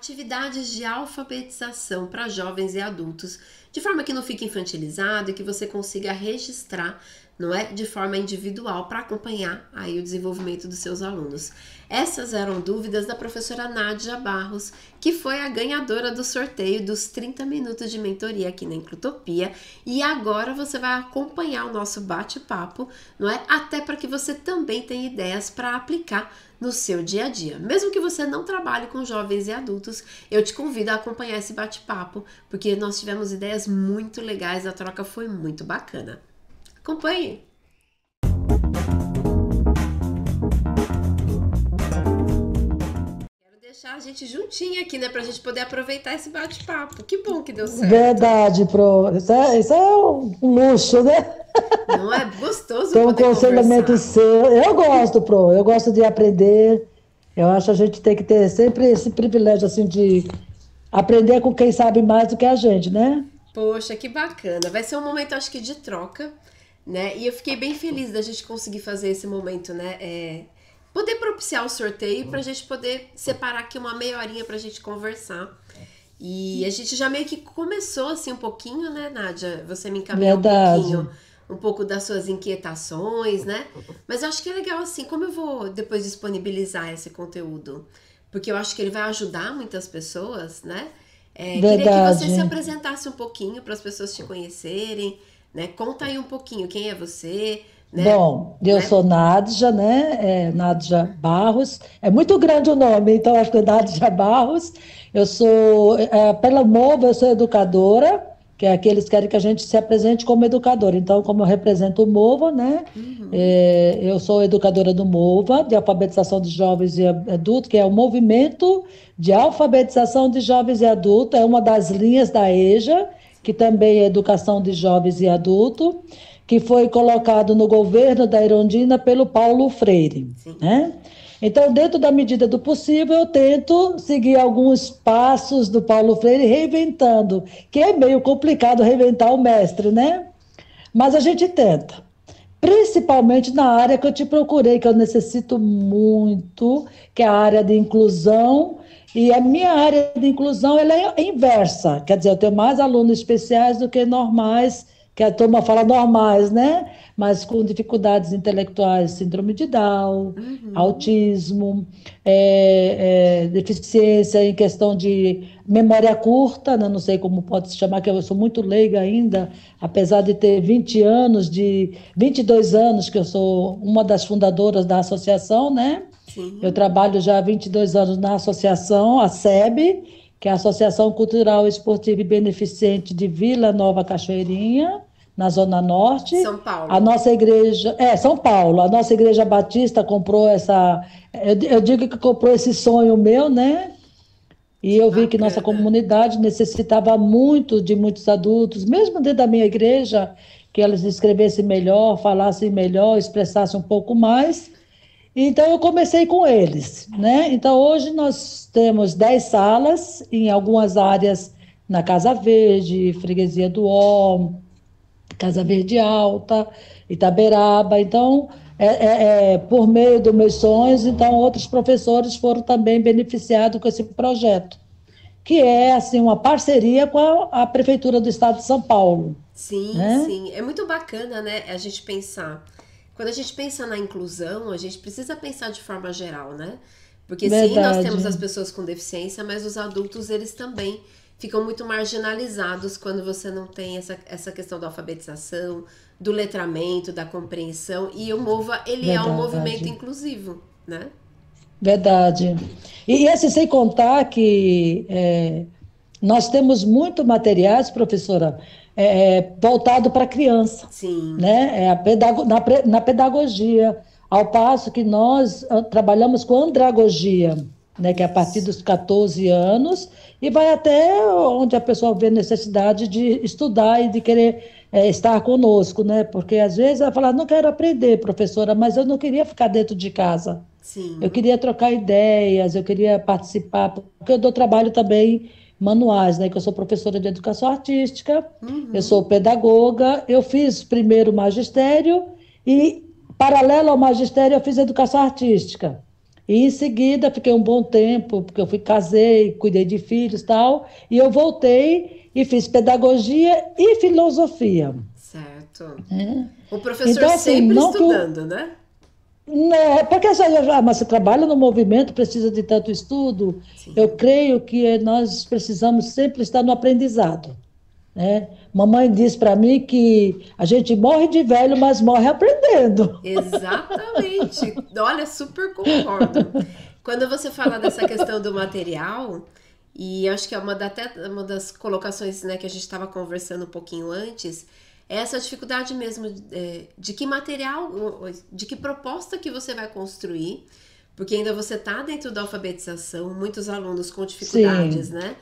atividades de alfabetização para jovens e adultos, de forma que não fique infantilizado e que você consiga registrar, não é, de forma individual para acompanhar aí o desenvolvimento dos seus alunos. Essas eram dúvidas da professora Nádia Barros, que foi a ganhadora do sorteio dos 30 minutos de mentoria aqui na Inclutopia, e agora você vai acompanhar o nosso bate-papo, não é? Até para que você também tenha ideias para aplicar no seu dia a dia. Mesmo que você não trabalhe com jovens e adultos, eu te convido a acompanhar esse bate-papo, porque nós tivemos ideias muito legais, a troca foi muito bacana. Acompanhe! Quero deixar a gente juntinho aqui, né, pra gente poder aproveitar esse bate-papo. Que bom que deu certo. Verdade, Pro. Isso é um luxo, né? Não é gostoso Ter um poder aconselhamento conversar. seu. Eu gosto, Pro. Eu gosto de aprender. Eu acho que a gente tem que ter sempre esse privilégio, assim, de aprender com quem sabe mais do que a gente, né? Poxa, que bacana. Vai ser um momento, acho que, de troca, né? E eu fiquei bem feliz da gente conseguir fazer esse momento, né? Poder propiciar o sorteio pra gente poder separar aqui uma meia horinha pra gente conversar. E a gente já meio que começou assim um pouquinho, né, Nádia? Você me encaminhou Verdade. um pouco das suas inquietações, né? Mas eu acho que é legal assim, como eu vou depois disponibilizar esse conteúdo? Porque eu acho que ele vai ajudar muitas pessoas, né? Queria que você se Verdade. apresentasse um pouquinho para as pessoas te conhecerem, né? Conta aí um pouquinho quem é você, né? Bom, eu Né? sou Nádia, né? Nádia Barros. É muito grande o nome, então acho que é Nádia Barros. Eu sou, pela MOVA, eu sou educadora, que é aqueles que querem que a gente se apresente como educadora. Então, como eu represento o MOVA, né? Uhum. Eu sou educadora do MOVA, de alfabetização de jovens e adultos, que é o Movimento de Alfabetização de Jovens e Adultos, é uma das linhas da EJA, que também é Educação de Jovens e Adultos, que foi colocado no governo da Erundina pelo Paulo Freire, Sim. né? Então, dentro da medida do possível, eu tento seguir alguns passos do Paulo Freire, reinventando, que é meio complicado reinventar o mestre, né? Mas a gente tenta. Principalmente na área que eu te procurei, que eu necessito muito, que é a área de inclusão. E a minha área de inclusão ela é inversa, quer dizer, eu tenho mais alunos especiais do que normais, que a turma fala normais, né? Mas com dificuldades intelectuais, síndrome de Down, Uhum. autismo, deficiência em questão de memória curta, né? Não sei como pode se chamar, que eu sou muito leiga ainda, apesar de ter 22 anos que eu sou uma das fundadoras da associação, né? Eu Sim. trabalho já há 22 anos na associação, a SEB, que é a Associação Cultural, Esportiva e Beneficente de Vila Nova Cachoeirinha, na Zona Norte. São A Paulo. nossa igreja, São Paulo, a nossa igreja batista comprou eu digo que comprou esse sonho meu, né? E Que eu vi que nossa bacana. comunidade necessitava muito de muitos adultos, mesmo dentro da minha igreja, que elas escrevessem melhor, falassem melhor, expressassem um pouco mais. Então, eu comecei com eles, né? Então, hoje nós temos 10 salas em algumas áreas, na Casa Verde, Freguesia do Ó, Casa Verde Alta, Itaberaba. Então, por meio dos meus sonhos, então, outros professores foram também beneficiados com esse projeto, que é, assim, uma parceria com a Prefeitura do Estado de São Paulo, Sim, né? sim. É muito bacana, né, a gente pensar. Quando a gente pensa na inclusão, a gente precisa pensar de forma geral, né? Porque sim, nós temos as Verdade, pessoas com deficiência, mas os adultos, eles também ficam muito marginalizados quando você não tem essa questão da alfabetização, do letramento, da compreensão. E o MOVA, ele é um movimento verdade. inclusivo, né? Verdade. E assim, sem contar que nós temos muito materiais, professora, voltado para a criança, Sim. né? Na pedagogia, ao passo que nós trabalhamos com andragogia, né? Que é a partir Isso. dos 14 anos e vai até onde a pessoa vê necessidade de estudar e de querer estar conosco, né? Porque às vezes ela fala, não quero aprender, professora, mas eu não queria ficar dentro de casa. Eu Sim. queria trocar ideias, eu queria participar, porque eu dou trabalho também manuais, né? Que eu sou professora de educação artística, eu sou Uhum. pedagoga, eu fiz primeiro magistério e, paralelo ao magistério, eu fiz educação artística. E em seguida fiquei um bom tempo, porque eu fui casei, cuidei de filhos e tal, e eu voltei e fiz pedagogia e filosofia. Certo. Né? O professor Então, assim, sempre não que o. estudando, né? Né, porque mas você trabalha no movimento, precisa de tanto estudo. Eu Sim. creio que nós precisamos sempre estar no aprendizado. Né? Mamãe diz para mim que a gente morre de velho, mas morre aprendendo. Exatamente. Olha, super concordo. Quando você fala dessa questão do material, e acho que é até uma das colocações, né, que a gente estava conversando um pouquinho antes, é essa dificuldade mesmo de que material, de que proposta que você vai construir, porque ainda você está dentro da alfabetização, muitos alunos com dificuldades, Sim, né?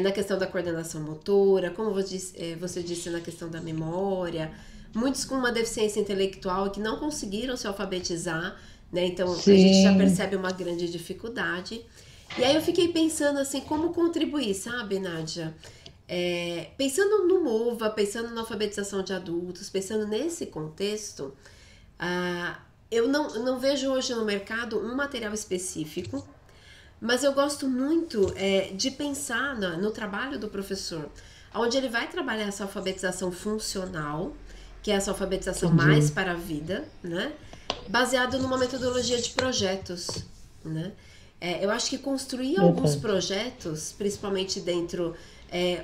Na questão da coordenação motora, como você disse, na questão da memória, muitos com uma deficiência intelectual que não conseguiram se alfabetizar, né? Então a gente já sim, percebe uma grande dificuldade. E aí eu fiquei pensando assim, como contribuir, sabe, Nádia? Pensando no MOVA, pensando na alfabetização de adultos, pensando nesse contexto, eu não vejo hoje no mercado um material específico, mas eu gosto muito de pensar no trabalho do professor, onde ele vai trabalhar essa alfabetização funcional, que é essa alfabetização mais entendi. para a vida, né? Baseado numa metodologia de projetos, né? Eu acho que construir alguns Verdade. projetos, principalmente dentro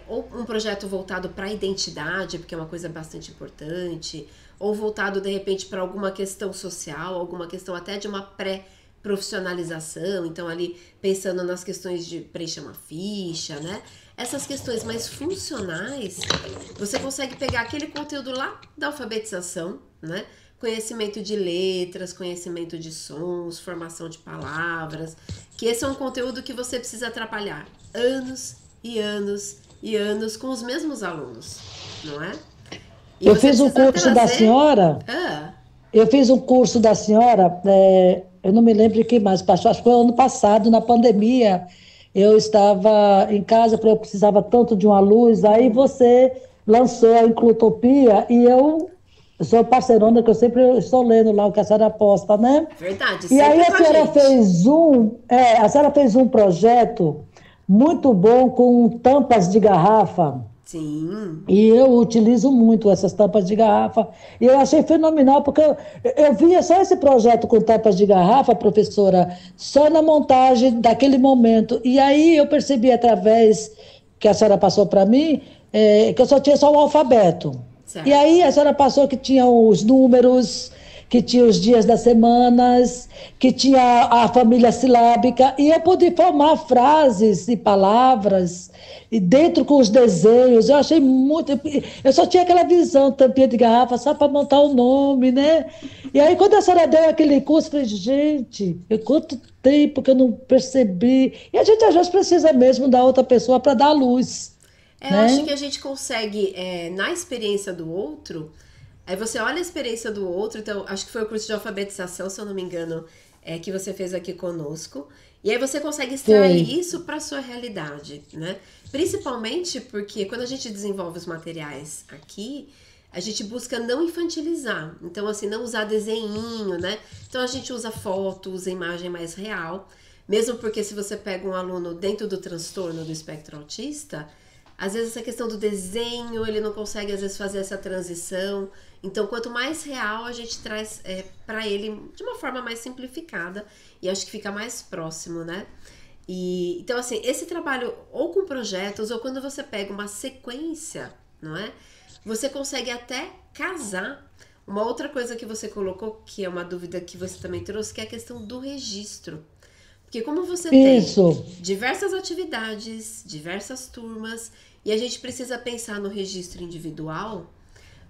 ou um projeto voltado para a identidade, porque é uma coisa bastante importante, ou voltado de repente para alguma questão social, alguma questão até de uma pré-profissionalização, então ali pensando nas questões de preencher uma ficha, né? Essas questões mais funcionais, você consegue pegar aquele conteúdo lá da alfabetização, né? Conhecimento de letras, conhecimento de sons, formação de palavras, que esse é um conteúdo que você precisa atrapalhar anos e anos e anos com os mesmos alunos, não é? E Eu você fiz um precisa curso da trazer. senhora, Ah, eu fiz um curso da senhora, eu não me lembro de quem mais passou, acho que foi ano passado, na pandemia. Eu estava em casa, porque eu precisava tanto de uma luz, aí você lançou a Inclutopia e eu sou parceirona, que eu sempre estou lendo lá o que a senhora posta, né? verdade, E aí sempre com a gente. a senhora fez um projeto muito bom com tampas de garrafa. Sim. E eu utilizo muito essas tampas de garrafa. E eu achei fenomenal, porque eu via só esse projeto com tampas de garrafa, professora, só na montagem daquele momento. E aí eu percebi, através que a senhora passou para mim, que eu só tinha só o alfabeto. E aí Certo. a senhora passou que tinha os números, que tinha os dias das semanas, que tinha a família silábica, e eu pude formar frases e palavras, e dentro com os desenhos, eu achei muito. Eu só tinha aquela visão, tampinha de garrafa, só para montar o nome, né? E aí, quando a senhora deu aquele curso, eu falei, gente, quanto tempo que eu não percebi. E a gente às vezes precisa mesmo da outra pessoa para dar luz, Eu acho né? que a gente consegue, na experiência do outro, aí você olha a experiência do outro, então acho que foi o curso de alfabetização, se eu não me engano, que você fez aqui conosco, e aí você consegue extrair Foi. isso para sua realidade, né? Principalmente porque quando a gente desenvolve os materiais aqui, a gente busca não infantilizar, então assim, não usar desenho, né? Então a gente usa foto, usa imagem mais real, mesmo porque se você pega um aluno dentro do transtorno do espectro autista, às vezes essa questão do desenho, ele não consegue às vezes fazer essa transição. Então, quanto mais real a gente traz para ele de uma forma mais simplificada e acho que fica mais próximo, né? E então assim, esse trabalho ou com projetos ou quando você pega uma sequência, não é? Você consegue até casar. Uma outra coisa que você colocou, que é uma dúvida que você também trouxe, que é a questão do registro. Porque como você tem Isso. diversas atividades, diversas turmas, e a gente precisa pensar no registro individual,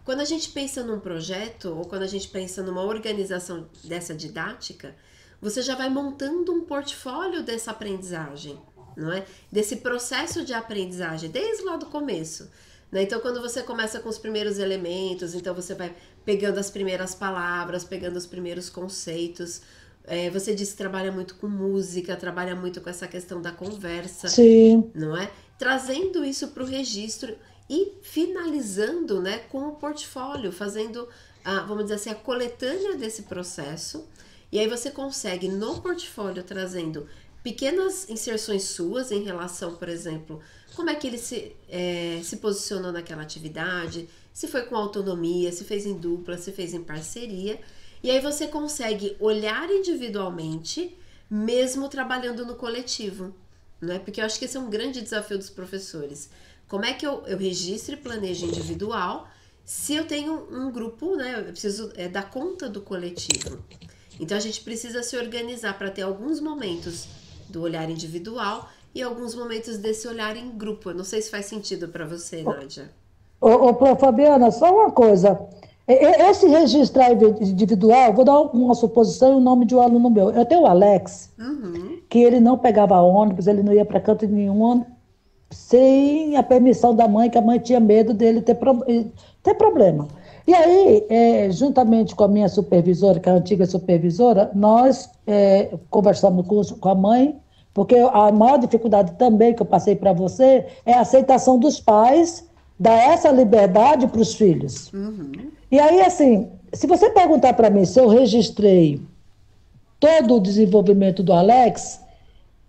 quando a gente pensa num projeto ou quando a gente pensa numa organização dessa didática, você já vai montando um portfólio dessa aprendizagem, não é? Desse processo de aprendizagem, desde lá do começo. Né? Então, quando você começa com os primeiros elementos, então você vai pegando as primeiras palavras, pegando os primeiros conceitos. Você disse que trabalha muito com música, trabalha muito com essa questão da conversa, Sim. não é? Trazendo isso para o registro e finalizando, né, com o portfólio, fazendo, vamos dizer assim, a coletânea desse processo. E aí você consegue no portfólio trazendo pequenas inserções suas em relação, por exemplo, como é que ele se posicionou naquela atividade, se foi com autonomia, se fez em dupla, se fez em parceria. E aí você consegue olhar individualmente, mesmo trabalhando no coletivo, não é? Porque eu acho que esse é um grande desafio dos professores. Como é que eu registro e planejo individual se eu tenho um grupo, né? Eu preciso dar conta do coletivo. Então a gente precisa se organizar para ter alguns momentos do olhar individual e alguns momentos desse olhar em grupo. Eu não sei se faz sentido para você, Nádia. Fabiana, só uma coisa. Esse registro individual, vou dar uma suposição e o nome de um aluno meu. Eu tenho o Alex, que ele não pegava ônibus, ele não ia para canto nenhum, sem a permissão da mãe, que a mãe tinha medo dele ter problema. E aí, juntamente com a minha supervisora, que é a antiga supervisora, nós conversamos com a mãe, porque a maior dificuldade também que eu passei para você é a aceitação dos pais, dar essa liberdade para os filhos. E aí, assim, se você perguntar para mim se eu registrei todo o desenvolvimento do Alex,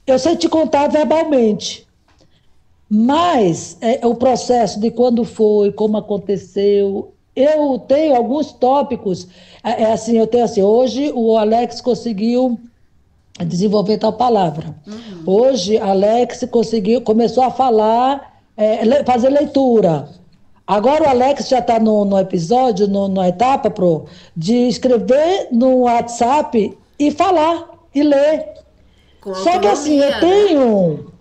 eu sei te contar verbalmente. Mas o processo de quando foi, como aconteceu, eu tenho alguns tópicos, assim, eu tenho assim, hoje o Alex conseguiu desenvolver tal palavra. Hoje, Alex começou a falar, fazer leitura. Agora o Alex já está no episódio, na etapa, de escrever no WhatsApp e falar, e ler. Com Só que assim, eu tenho...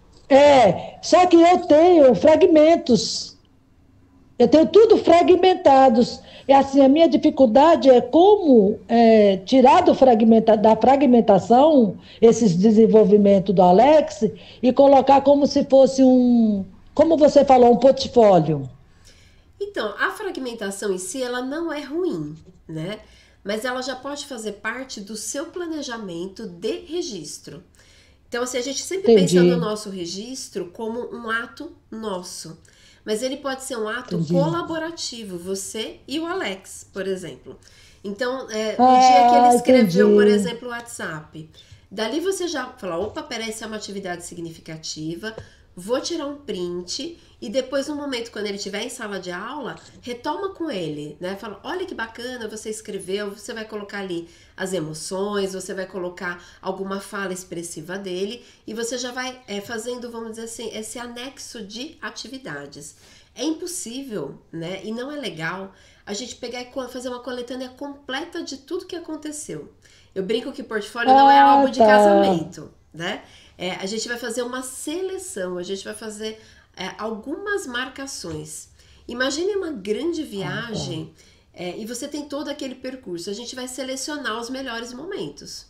só que eu tenho fragmentos. Eu tenho tudo fragmentados. E assim, a minha dificuldade é como tirar da fragmentação esses desenvolvimentos do Alex e colocar como se fosse como você falou, um portfólio. Então, a fragmentação em si, ela não é ruim, né? Mas ela já pode fazer parte do seu planejamento de registro. Então, assim, a gente sempre pensa no nosso registro como um ato nosso. Mas ele pode ser um ato colaborativo, você e o Alex, por exemplo. Então, o dia que ele escreveu, por exemplo, o WhatsApp, dali você já fala, opa, peraí, essa é uma atividade significativa, vou tirar um print e depois, no momento, quando ele estiver em sala de aula, retoma com ele, né? Fala, olha que bacana, você escreveu, você vai colocar ali as emoções, você vai colocar alguma fala expressiva dele e você já vai fazendo, vamos dizer assim, esse anexo de atividades. É impossível, né? E não é legal a gente pegar e fazer uma coletânea completa de tudo que aconteceu. Eu brinco que portfólio não é álbum de casamento, né? A gente vai fazer uma seleção, a gente vai fazer algumas marcações. Imagine uma grande viagem e você tem todo aquele percurso. A gente vai selecionar os melhores momentos.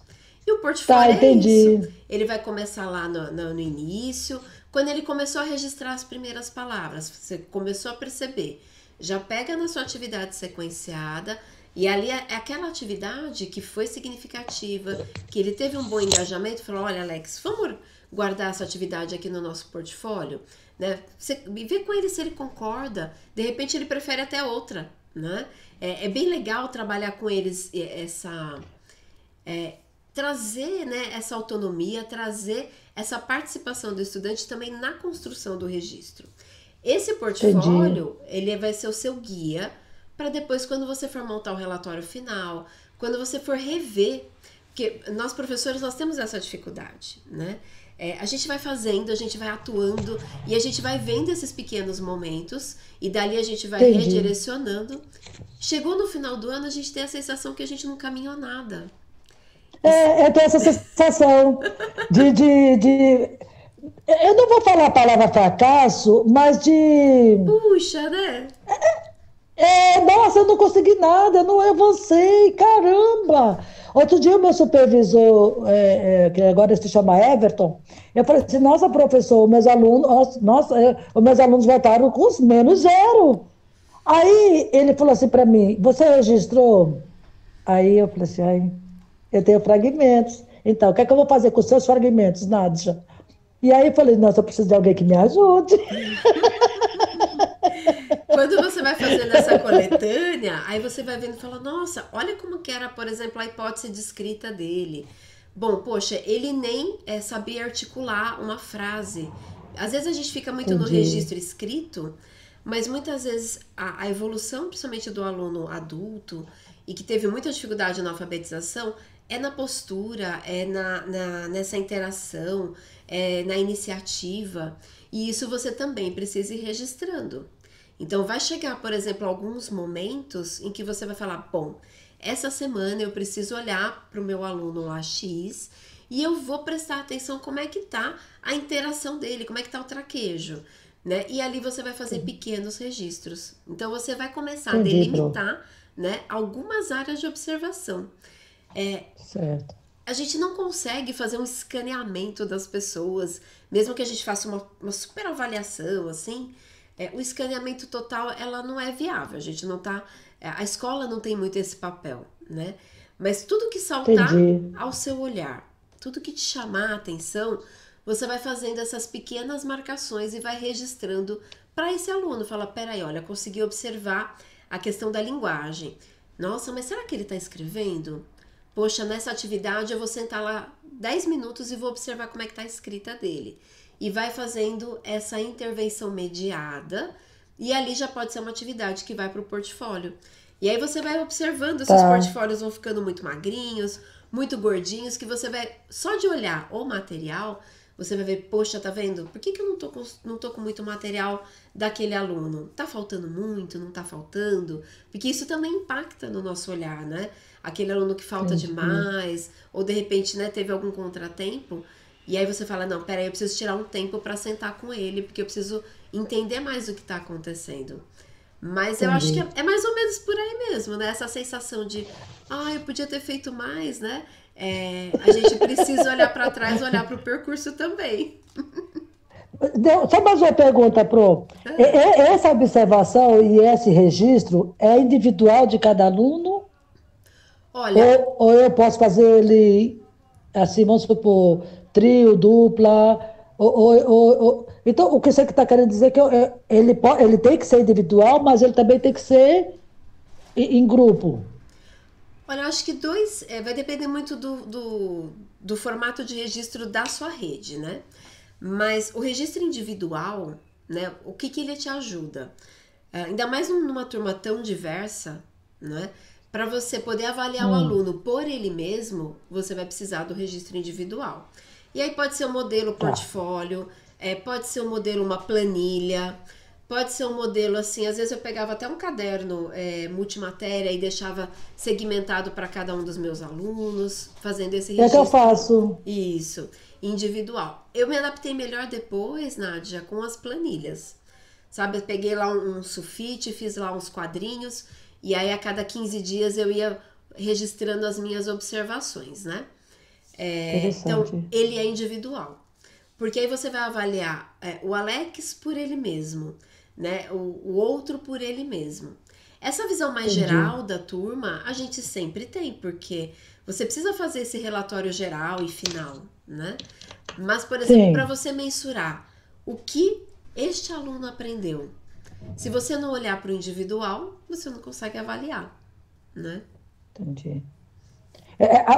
E o portfólio é isso. Ele vai começar lá no início, quando ele começou a registrar as primeiras palavras, você começou a perceber. Já pega na sua atividade sequenciada, e ali é aquela atividade que foi significativa, que ele teve um bom engajamento, falou, olha Alex, vamos guardar essa atividade aqui no nosso portfólio, né? Vê com ele se ele concorda, de repente ele prefere até outra, né? É bem legal trabalhar com eles trazer, né, essa autonomia, trazer essa participação do estudante também na construção do registro. Esse portfólio, ele vai ser o seu guia para depois, quando você for montar o relatório final, quando você for rever, porque nós professores, nós temos essa dificuldade, né? A gente vai fazendo, a gente vai atuando e a gente vai vendo esses pequenos momentos e dali a gente vai redirecionando. Chegou no final do ano, a gente tem a sensação que a gente não caminhou nada. Eu tenho essa sensação eu não vou falar a palavra fracasso, mas puxa, né? Nossa, eu não consegui nada, eu não avancei, caramba! Outro dia o meu supervisor, que agora se chama Everton, eu falei assim, nossa, professor, os meus alunos voltaram com os -0. Aí ele falou assim para mim, você registrou? Aí eu falei assim, eu tenho fragmentos. Então, o que é que eu vou fazer com os seus fragmentos, Nádia? E aí eu falei, nossa, eu preciso de alguém que me ajude. quando você vai fazendo essa coletânea, aí você vai vendo e fala, nossa, olha como que era, por exemplo, a hipótese de escrita dele. Bom, poxa, ele nem sabia articular uma frase. Às vezes a gente fica muito no Entendi. registro escrito, mas muitas vezes a evolução, principalmente do aluno adulto, e que teve muita dificuldade na alfabetização, é na postura, nessa interação, na iniciativa. E isso você também precisa ir registrando. Então vai chegar, por exemplo, alguns momentos em que você vai falar, bom, essa semana eu preciso olhar para o meu aluno lá X e eu vou prestar atenção como é que tá a interação dele, como é que tá o traquejo, né? E ali você vai fazer pequenos registros. Então você vai começar a Entendi, Pro. delimitar, né, algumas áreas de observação. Certo. A gente não consegue fazer um escaneamento das pessoas, mesmo que a gente faça uma super avaliação, assim, o escaneamento total, ela não é viável, a gente não tá, a escola não tem muito esse papel, né? Mas tudo que saltar Entendi. ao seu olhar, tudo que te chamar a atenção, você vai fazendo essas pequenas marcações e vai registrando para esse aluno, fala, peraí, olha, consegui observar a questão da linguagem. Nossa, mas será que ele está escrevendo? Poxa, nessa atividade eu vou sentar lá 10 minutos e vou observar como é que está a escrita dele. E vai fazendo essa intervenção mediada, e ali já pode ser uma atividade que vai para o portfólio. E aí você vai observando se os Tá. portfólios vão ficando muito magrinhos, muito gordinhos, que você vai, só de olhar o material, você vai ver, poxa, tá vendo? Por que eu não tô com muito material daquele aluno? Tá faltando muito? Não tá faltando? Porque isso também impacta no nosso olhar, né? Aquele aluno que falta Entendi. demais, ou de repente, né, teve algum contratempo, e aí você fala, não, peraí, eu preciso tirar um tempo para sentar com ele, porque eu preciso entender mais o que tá acontecendo. Mas eu acho que Entendi. é mais ou menos por aí mesmo, né? Essa sensação de, eu podia ter feito mais, né? A gente precisa olhar para trás, olhar para o percurso também. Só mais uma pergunta, Pro. Essa observação e esse registro é individual de cada aluno? Olha, Ou eu posso fazer ele, assim, vamos supor, trio, dupla? Então, o que você está querendo dizer é que ele tem que ser individual, mas ele também tem que ser em grupo. eu acho que vai depender muito do formato de registro da sua rede, né? Mas o registro individual, né? O que ele te ajuda? Ainda mais numa turma tão diversa, né? Para você poder avaliar o Hum, aluno por ele mesmo, você vai precisar do registro individual. E aí pode ser um modelo tá. portfólio, pode ser um modelo uma planilha, pode ser um modelo assim. Às vezes eu pegava até um caderno multimatéria e deixava segmentado para cada um dos meus alunos, fazendo esse É que eu registro. faço. Isso, individual. Eu me adaptei melhor depois, Nádia, com as planilhas. Sabe, eu peguei lá um sulfite, fiz lá uns quadrinhos, e aí a cada 15 dias eu ia registrando as minhas observações, né? Então, Interessante. ele é individual. Porque aí você vai avaliar o Alex por ele mesmo, né? O outro por ele mesmo. Essa visão mais Entendi. geral da turma, a gente sempre tem, porque você precisa fazer esse relatório geral e final, né? Mas, por exemplo, para Sim, você mensurar o que este aluno aprendeu, se você não olhar para o individual, você não consegue avaliar, né? entendi.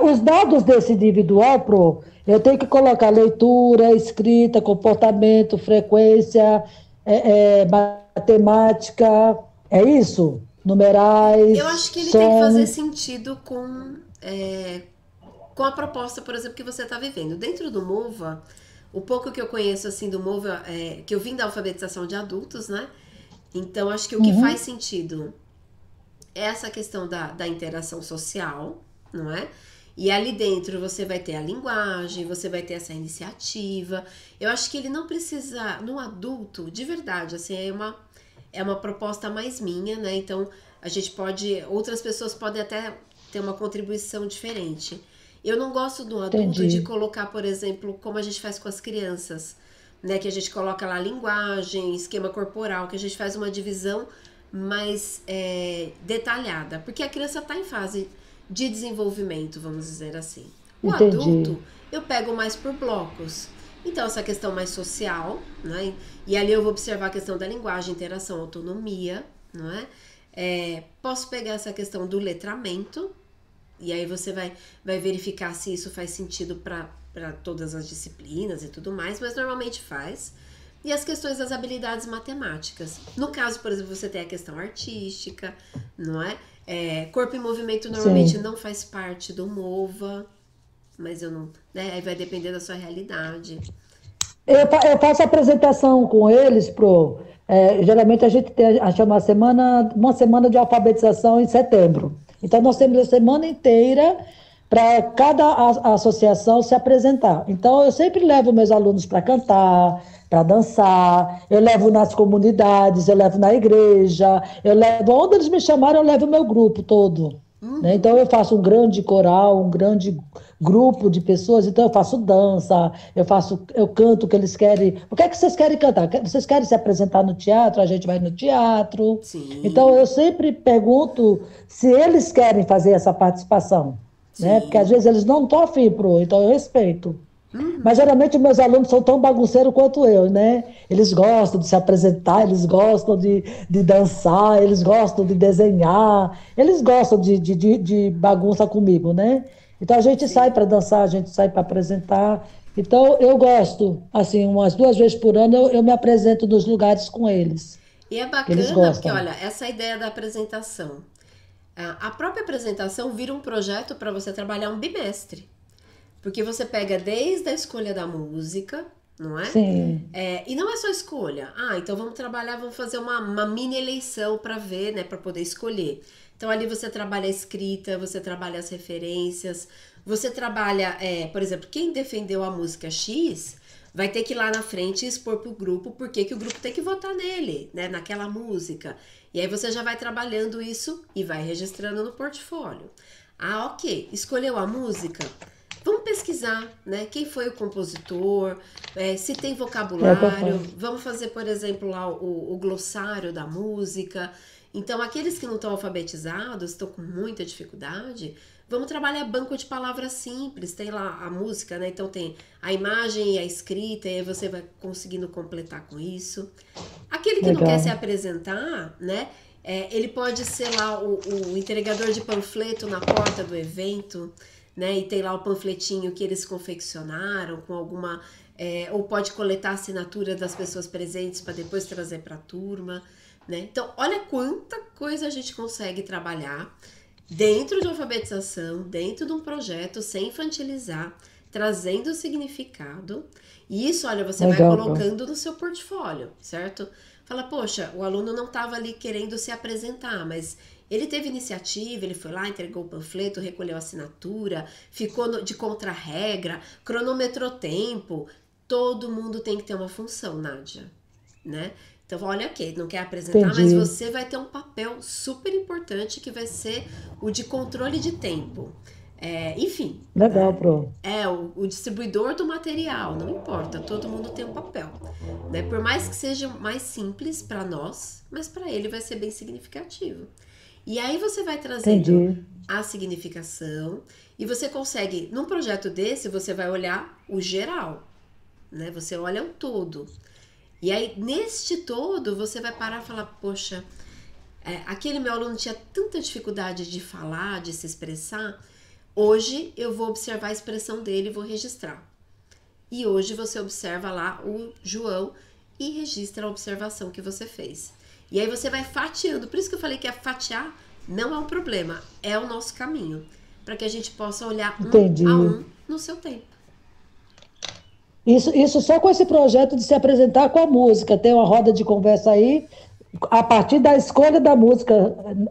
Os dados desse individual, eu tenho que colocar leitura, escrita, comportamento, frequência, matemática, é isso? Eu Numerais, acho que ele tem que fazer som. sentido com a proposta, por exemplo, que você está vivendo. Dentro do MOVA, o pouco que eu conheço assim do MOVA, que eu vim da alfabetização de adultos, né? Então, acho que o que faz Uhum, sentido é essa questão da interação social, não é? E ali dentro você vai ter a linguagem, você vai ter essa iniciativa. Eu acho que ele não precisa, no adulto, de verdade, assim, é uma proposta mais minha, né? Então a gente pode, outras pessoas podem até ter uma contribuição diferente. Eu não gosto do adulto de entendi, colocar, por exemplo, como a gente faz com as crianças, né? Que a gente coloca lá linguagem, esquema corporal, que a gente faz uma divisão mais detalhada, porque a criança está em fase de desenvolvimento, vamos dizer assim. O entendi. adulto, eu pego mais por blocos. Então, essa questão mais social, né? E ali eu vou observar a questão da linguagem, interação, autonomia, não é? Posso pegar essa questão do letramento, e aí você vai verificar se isso faz sentido para todas as disciplinas e tudo mais, mas normalmente faz. E as questões das habilidades matemáticas. No caso, por exemplo, você tem a questão artística, não é? Corpo em movimento normalmente Sim. não faz parte do MOVA, mas eu não, né? Aí vai depender da sua realidade. Eu faço apresentação com eles geralmente a gente tem uma semana de alfabetização em setembro. Então nós temos a semana inteira para cada associação se apresentar. Então eu sempre levo meus alunos para cantar, para dançar, eu levo nas comunidades, eu levo na igreja, eu levo onde eles me chamaram, eu levo o meu grupo todo. Né? Então, eu faço um grande coral, um grande grupo de pessoas. Então, eu faço dança, eu canto o que eles querem. O que é que vocês querem cantar? Vocês querem se apresentar no teatro? A gente vai no teatro. Então, Sim, eu sempre pergunto se eles querem fazer essa participação. Né? Porque às sim. vezes eles não estão afim, então eu respeito. Mas geralmente meus alunos são tão bagunceiros quanto eu, né? Eles gostam de se apresentar, eles gostam de dançar, eles gostam de desenhar, eles gostam de bagunça comigo, né? Então a gente sai Sim. para dançar, a gente sai para apresentar. Então eu gosto, assim, umas 2 vezes por ano eu me apresento nos lugares com eles, E é que eles bacana porque, gostam. olha, essa ideia da apresentação. A própria apresentação vira um projeto para você trabalhar um bimestre. Porque você pega desde a escolha da música, não é? Sim, E não é só escolha. Então vamos trabalhar, vamos fazer uma mini eleição para ver, né? Para poder escolher. Então ali você trabalha a escrita, você trabalha as referências, você trabalha, por exemplo, quem defendeu a música X vai ter que ir lá na frente e expor pro grupo porque que o grupo tem que votar nele, né? Naquela música. E aí você já vai trabalhando isso e vai registrando no portfólio. Ok. Escolheu a música? Vamos pesquisar, né? Quem foi o compositor, se tem é o que eu vocabulário. faço. Vamos fazer, por exemplo, lá o glossário da música. Então, aqueles que não estão alfabetizados, estão com muita dificuldade, vamos trabalhar banco de palavras simples. Tem lá a música, né? Então tem a imagem e a escrita, e aí você vai conseguindo completar com isso. Aquele que não quer se Legal. apresentar, né? Ele pode ser lá o entregador de panfleto na porta do evento, né? E tem lá o panfletinho que eles confeccionaram com alguma. Ou pode coletar a assinatura das pessoas presentes para depois trazer para a turma, né? Então, olha quanta coisa a gente consegue trabalhar dentro de alfabetização, dentro de um projeto, sem infantilizar, trazendo o significado. E isso, olha, você vai Legal, Pro. colocando no seu portfólio, certo? Fala, poxa, o aluno não estava ali querendo se apresentar, mas ele teve iniciativa, ele foi lá, entregou o panfleto, recolheu a assinatura, ficou de contra-regra, cronometrou tempo. Todo mundo tem que ter uma função, Nádia, né? Então, olha aqui, não quer apresentar, mas Entendi. você vai ter um papel super importante que vai ser o de controle de tempo. Enfim, Legal, né? Pro. O distribuidor do material, não importa, todo mundo tem um papel, né? Por mais que seja mais simples para nós, mas para ele vai ser bem significativo. E aí você vai trazendo Entendi. a significação e você consegue, num projeto desse, você vai olhar o geral, né? Você olha o todo. E aí, neste todo, você vai parar e falar, poxa, aquele meu aluno tinha tanta dificuldade de falar, de se expressar, hoje eu vou observar a expressão dele e vou registrar. E hoje você observa lá o João e registra a observação que você fez. E aí você vai fatiando. Por isso que eu falei que fatiar não é um problema, é o nosso caminho. Para que a gente possa olhar um a Entendi. um no seu tempo. Isso só com esse projeto de se apresentar com a música. Tem uma roda de conversa aí, a partir da escolha da música.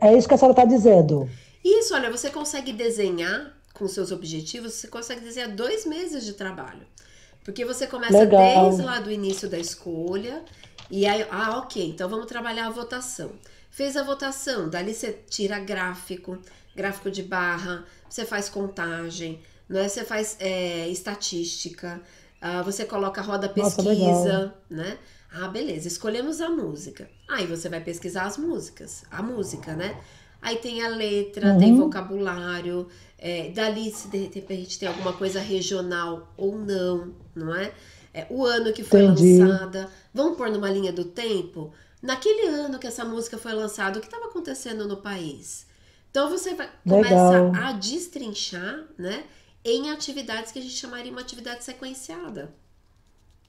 É isso que a senhora está dizendo. Isso, olha, você consegue desenhar com seus objetivos, você consegue desenhar 2 meses de trabalho. Porque você começa desde Legal. lá do início da escolha, e aí, ok, então vamos trabalhar a votação. Fez a votação, dali você tira gráfico, gráfico de barra, você faz contagem, né? Você faz estatística, você coloca a roda Nossa, legal. pesquisa, né? Beleza, escolhemos a música. Aí você vai pesquisar as músicas, a música, né? Aí tem a letra, tem Uhum. vocabulário, dali se de repente tem alguma coisa regional ou não, não é? o ano que foi entendi. lançada. Vamos pôr numa linha do tempo? Naquele ano que essa música foi lançada, o que estava acontecendo no país? Então você começa Legal, a destrinchar, né, em atividades que a gente chamaria uma atividade sequenciada,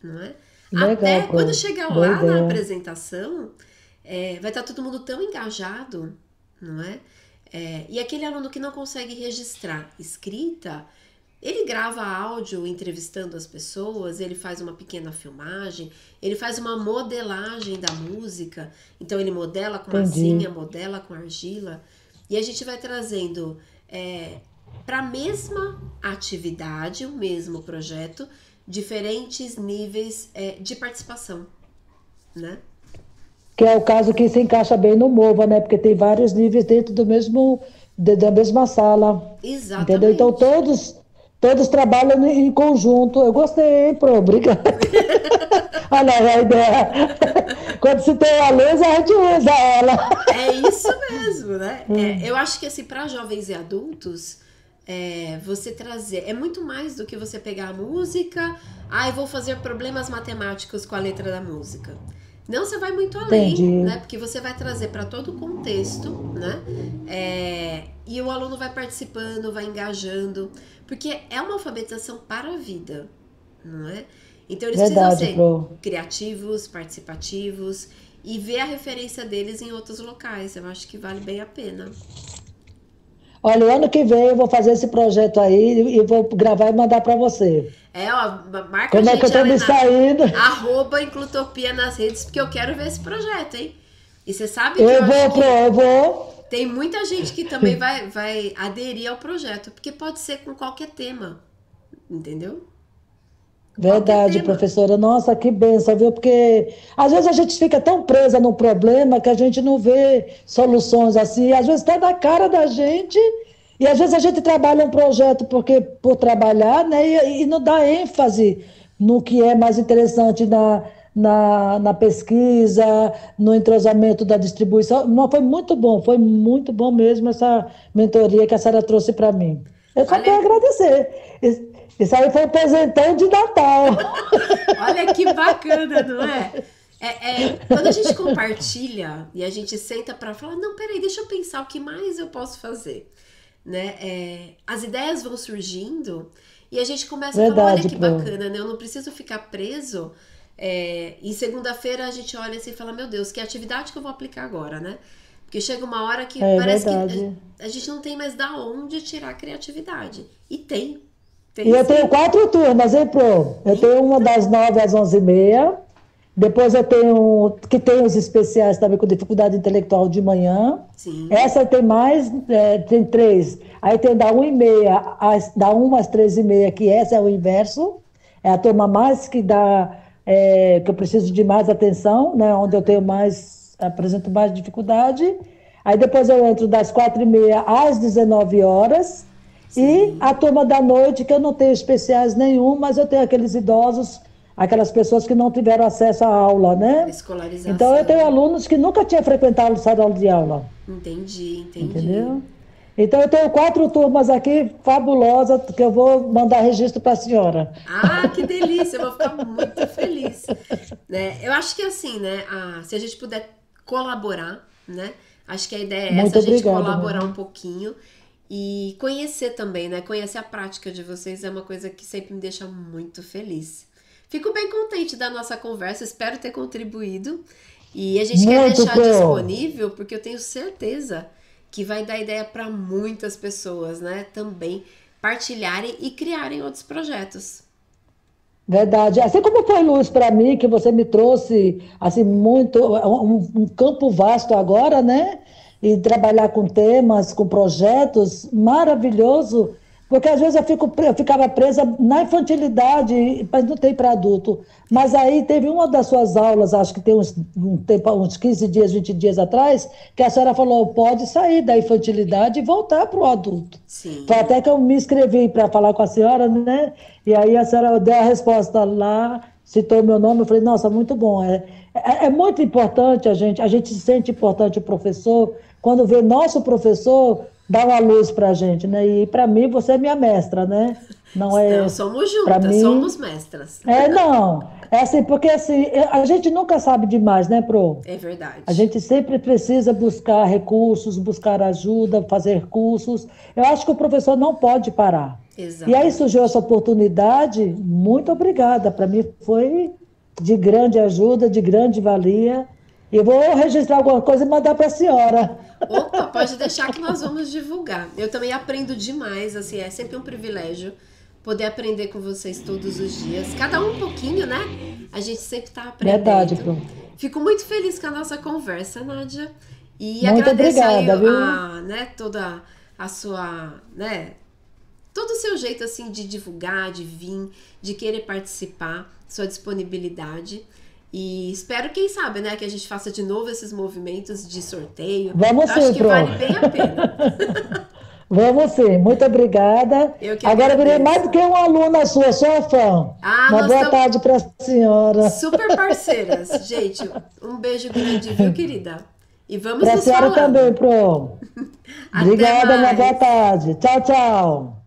não é? legal, Até quando Pro. chegar Boa lá na ideia. apresentação, vai estar todo mundo tão engajado, não é? E aquele aluno que não consegue registrar escrita, ele grava áudio entrevistando as pessoas, ele faz uma pequena filmagem, ele faz uma modelagem da música, então ele modela com massinha, Entendi. modela com argila, e a gente vai trazendo para a mesma atividade, o mesmo projeto, diferentes níveis de participação, né? Que é o caso que se encaixa bem no MOVA, né? Porque tem vários níveis dentro do mesmo, da mesma sala, entendeu? Então Exatamente. todos trabalham em conjunto. Eu gostei, hein, Pro? Obrigada. Olha aí a ideia. Quando se tem a luz, a gente usa ela. É isso mesmo, né? Eu acho que assim, para jovens e adultos, você trazer. É muito mais do que você pegar a música, eu vou fazer problemas matemáticos com a letra da música. Não, você vai muito além, Entendi. né? Porque você vai trazer para todo o contexto, né? E o aluno vai participando, vai engajando, porque é uma alfabetização para a vida, não é? Então eles precisam Verdade, ser Pro. criativos, participativos e ver a referência deles em outros locais. Eu acho que vale bem a pena. Olha, o ano que vem eu vou fazer esse projeto aí e vou gravar e mandar para você. Ó, marca a Como é que eu gente estou ali me na saindo? @Inclutopia nas redes, porque eu quero ver esse projeto, hein? E você sabe que eu Eu acho vou, Pro, que eu vou. tem muita gente que também vai aderir ao projeto, porque pode ser com qualquer tema, entendeu? Com qualquer Verdade, tema. professora. Nossa, que benção, viu? Porque às vezes a gente fica tão presa no problema que a gente não vê soluções assim. Às vezes está na cara da gente e às vezes a gente trabalha um projeto porque por trabalhar, né? E não dá ênfase no que é mais interessante na pesquisa, no entrosamento da distribuição. Não, foi muito bom mesmo essa mentoria que a senhora trouxe para mim. Eu só tenho a Olha, agradecer. Isso aí foi um presentão de Natal. olha que bacana, não é? Quando a gente compartilha e a gente senta para falar, não, peraí, deixa eu pensar o que mais eu posso fazer, né? As ideias vão surgindo e a gente começa a falar, olha Verdade, que Pro. bacana, né? Eu não preciso ficar preso. E segunda-feira a gente olha assim e fala, meu Deus, que atividade que eu vou aplicar agora, né? Porque chega uma hora que É parece que verdade. a gente não tem mais da onde tirar a criatividade. E tem, E tem eu tenho sim. 4 turmas, hein, Pro? Eu tenho uma Então, das 9 às 11h30. Depois eu tenho que tem os especiais também com dificuldade intelectual de manhã. sim, Essa tem mais, tem 3. Aí tem da 1h30 da 1 às 3h30, que essa é o inverso. É a turma mais que dá, que eu preciso de mais atenção, né? Onde eu tenho mais, apresento mais dificuldade. Aí depois eu entro das 4h30 às 19 horas. E a sim. turma da noite, que eu não tenho especiais nenhum, mas eu tenho aqueles idosos, aquelas pessoas que não tiveram acesso à aula, A né? Então eu tenho escolarização. alunos que nunca tinham frequentado sala de aula, Entendi, entendi. entendeu? Então eu tenho 4 turmas aqui fabulosas que eu vou mandar registro para a senhora. Ah, que delícia! Eu vou ficar muito feliz, né? Eu acho que assim, né? Se a gente puder colaborar, né? Acho que a ideia é essa, Muito a gente obrigada, colaborar um mesmo. pouquinho e conhecer também, né? Conhecer a prática de vocês é uma coisa que sempre me deixa muito feliz. Fico bem contente da nossa conversa, espero ter contribuído. E a gente quer Muito, deixar Pro. disponível porque eu tenho certeza que vai dar ideia para muitas pessoas, né? Também partilharem e criarem outros projetos. Verdade. Assim como foi luz para mim, que você me trouxe assim muito um campo vasto agora, né? E trabalhar com temas, com projetos, maravilhoso. Porque às vezes eu ficava presa na infantilidade, mas não tem para adulto. Mas aí teve uma das suas aulas, acho que tem uns 15 dias, 20 dias atrás, que a senhora falou, pode sair da infantilidade e voltar para o adulto. Foi Sim, até que eu me inscrevi para falar com a senhora, né? E aí a senhora deu a resposta lá, citou meu nome, eu falei, nossa, muito bom. É muito importante a gente se sente importante o professor, quando vê nosso professor dá uma luz para a gente, né? E para mim você é minha mestra, né? Não Então, é somos para juntas, somos mim. mestras. Não. É assim, porque assim, a gente nunca sabe demais, né, Pro? É A verdade. gente sempre precisa buscar recursos, buscar ajuda, fazer cursos. Eu acho que o professor não pode parar. E aí surgiu essa Exatamente. oportunidade, muito obrigada. Para mim foi de grande ajuda, de grande valia. E eu vou registrar alguma coisa e mandar para a senhora. Opa, pode deixar que nós vamos divulgar. Eu também aprendo demais, assim, é sempre um privilégio poder aprender com vocês todos os dias. Cada um pouquinho, né? A gente sempre tá Verdade, aprendendo. Pro. Fico muito feliz com a nossa conversa, Nádia. E Muito agradeço aí obrigada, viu? toda a sua, né, todo o seu jeito assim de divulgar, de vir, de querer participar, sua disponibilidade. E espero, quem sabe, né, que a gente faça de novo esses movimentos de sorteio. Vamos Eu acho sim, que Pro. vale bem a pena. Vamos sim, muito obrigada. Eu que Agora eu virei mais do agradeço. que uma aluna sua, sou fã. Ah, Uma nós boa estamos tarde para a senhora. super parceiras. Gente, um beijo grande, viu, querida? E vamos Para a nos senhora também, falando. Pro. Até Obrigada, uma boa mais. tarde. Tchau, tchau.